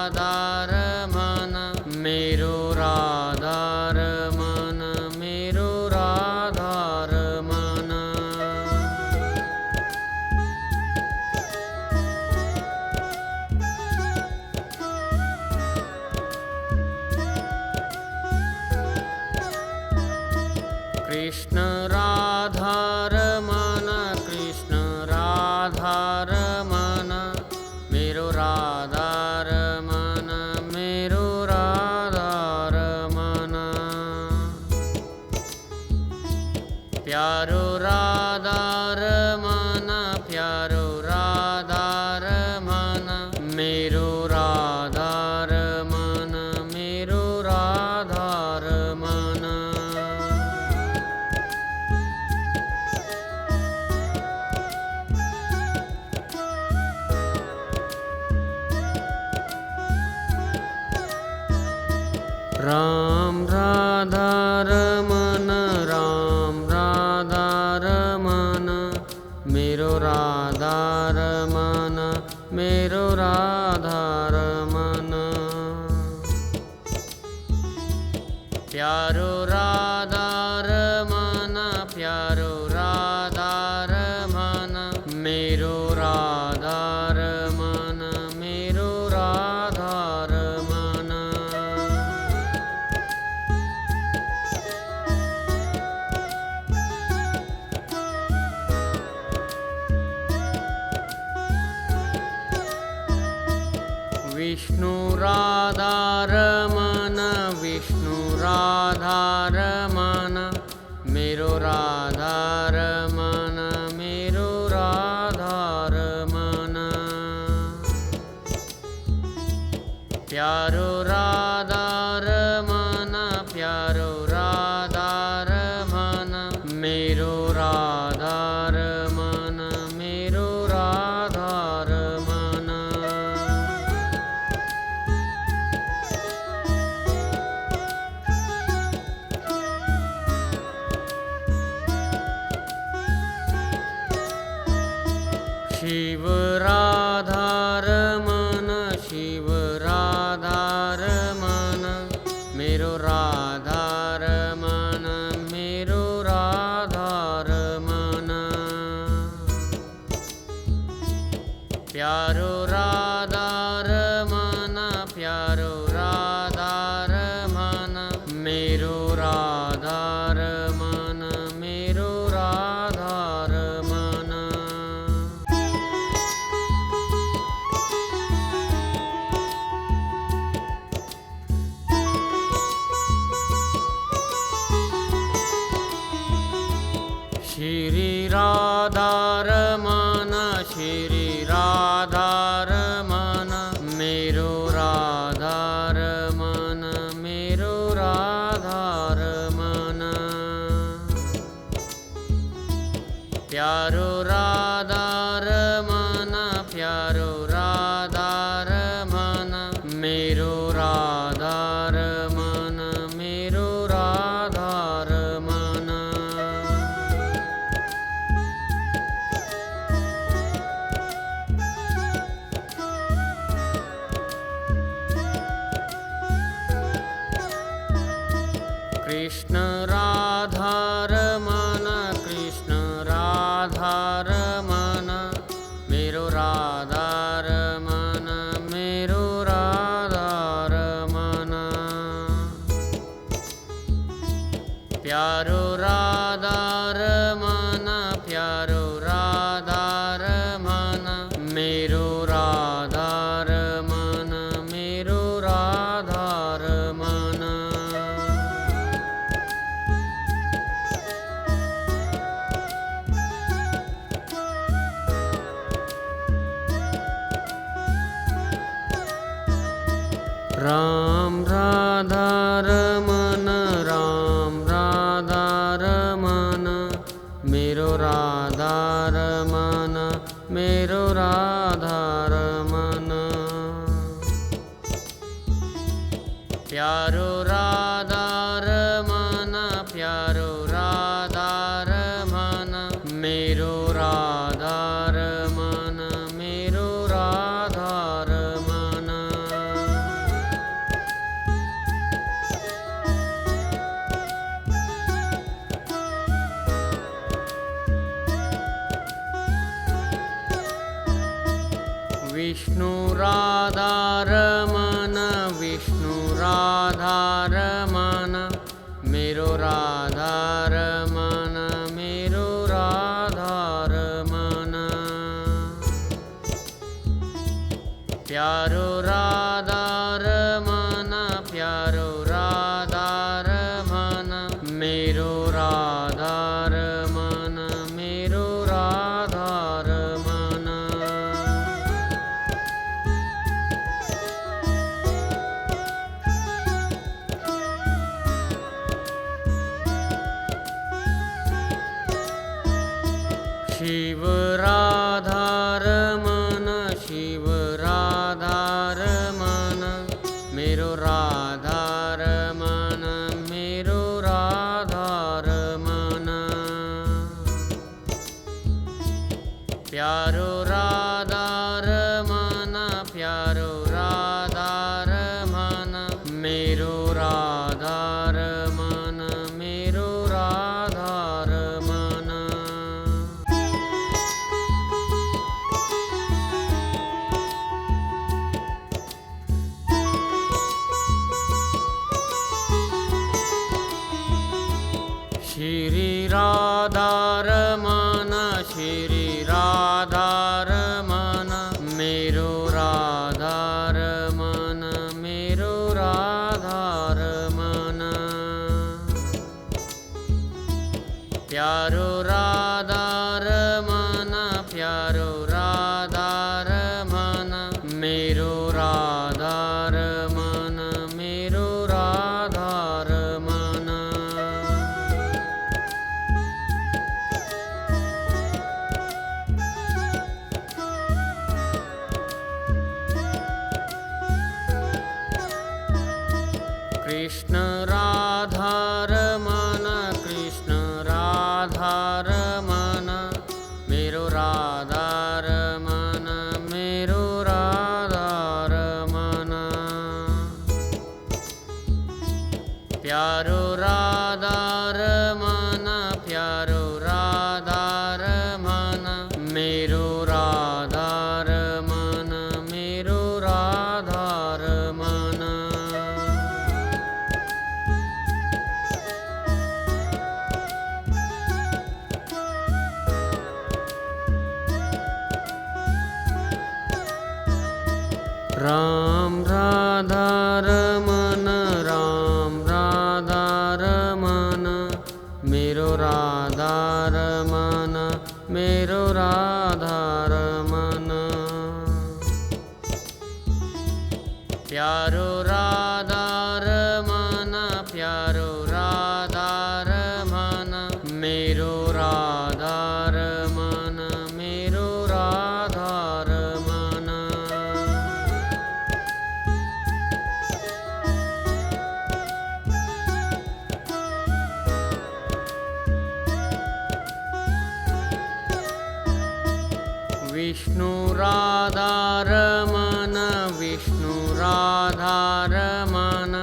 राधार मन मेरो राधार मन मेरो राधार मन कृष्ण राधार मन कृष्ण राधार मन मेरो राधार मन मेरो राधार मन प्यारो राधार मन प्यारो राधार मन मेरो राधार मन मेरो राधार मन राम राधार मन राम राधार मन मेरो राधार मन मेरो राधार मन प्यारो राधार मन प्यारो राधार मन मेरो राधार मन मेरो राधार मन विष्णु राधार मन विष्णु राधार मन मेरो राधार मन मेरो राधार मन प्यारो राधार मन प्यारो राधार मन मेरो राधार मन मेरो राधार मन शिव राधार मन शिव राधार मन मेरो राधार मन मेरो राधार मन प्यारो राधार मन प्यारो राधार मन मेरो राधार मन मेरो राधार मन श्री राधार मन श्री राधार मन मेरो राधार मन मेरो राधार मन प्यारो राधार मन प्यारो राधार मन मेरो राधार मन मेरो राधार मन कृष्ण राधार मन कृष्ण राधार मन मेरो राधार मन मेरो राधार मन प्यारो राधार मन प्यारो राधार मन मेरो राधार मन मेरो राधार मन राम राधार मन राम राधार मन मेरो राधार मन मेरो राधार मन प्यारो राधार मन प्यारो राधार मन मेरो राधार मन मेरो राधार मन विष्णु राधारमण मेरो राधारमण मेरो राधारमण प्यारो राधारमण प्यारो राधारमण मेरो राधारमण मेरो राधारमण शिव राधारमण शिव राधारमण मेरो राधारमण मेरो राधारमण प्यारो राधारमण प्यारो राधारमण मेरो राधारमण मेरो राधारमण श्री राधारमण श्री राधारमण मेरो राधारमण मेरो राधारमण प्यारो राधारमण प्यारो राधारमण मेरो राधारमण मेरो राधारमण कृष्ण राधारमण कृष्ण राधारमण मेरो राधारमण मेरो राधारमण प्यारो राधारमण प्यारो राधारमण मेरो राधारमण मेरो राधारमण राम राधारमण राम राधारमण मेरो राधारमण मेरो राधारमण प्यारो राधारमण प्यारो राधारमण मेरो राधारमण मेरो राधारमण विष्णु राधारमण विष्णु राधारमण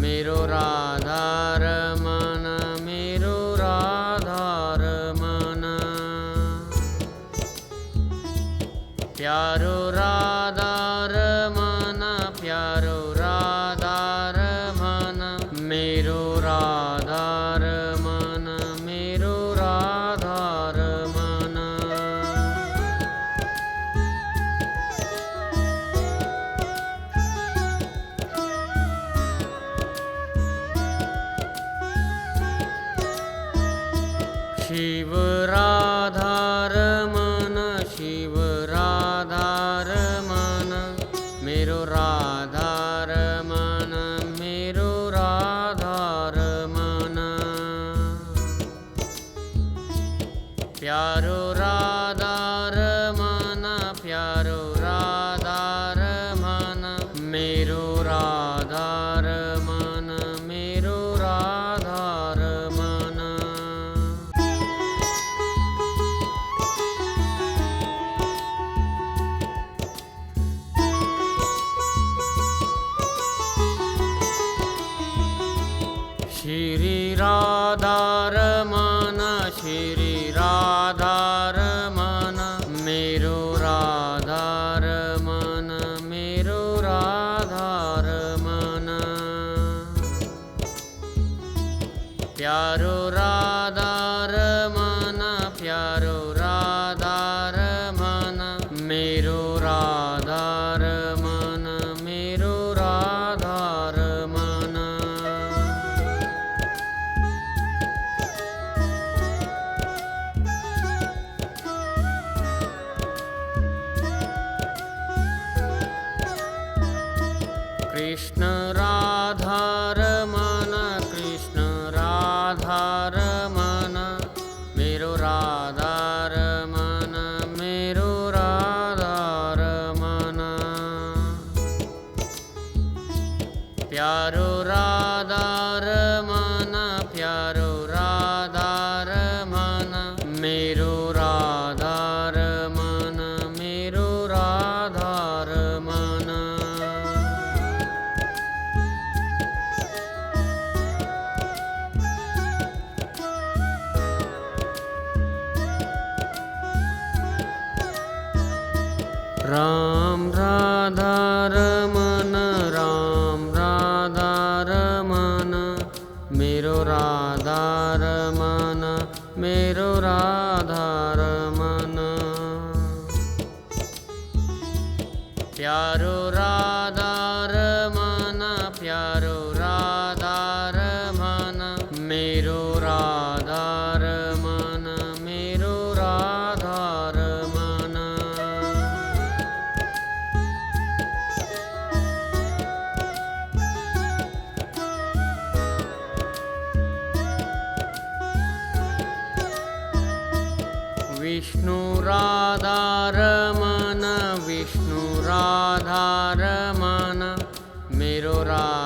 मेरो राधारमण मेरो राधारमण प्यारो राधारमण प्यारो राधारमण मेरो राधारमण मेरो राधारमण शिव राधारमण शिव राधारमण मेरो राधारमण मेरो राधारमण प्यारो राधारमण प्यारो राधारमण मेरो राधारमण मेरो राधारमण श्री राधारमण श्री राधारमण मेरो राधारमण मेरो राधारमण प्यारो राधा रमन प्यारो राधा रमन मेरो राधा रमन मेरो राधा रमन कृष्ण राधा रमन कृष्ण राधा रमन मेरो राधा रमन मेरो राधा रमन प्यारो राधा रमन प्यारो राधा रमन मेरो राधा रमन मेरो राधा रमन राम राधा रमन राम राधा रमन मेरो राधा रमन मेरो राधा रमन प्यारो राधा रमन प्यारो राधा रमन मेरो राधा रमन मेरो राधा रमन विष्णु राधा रमन विष्णु राधा रमन मेरो राधा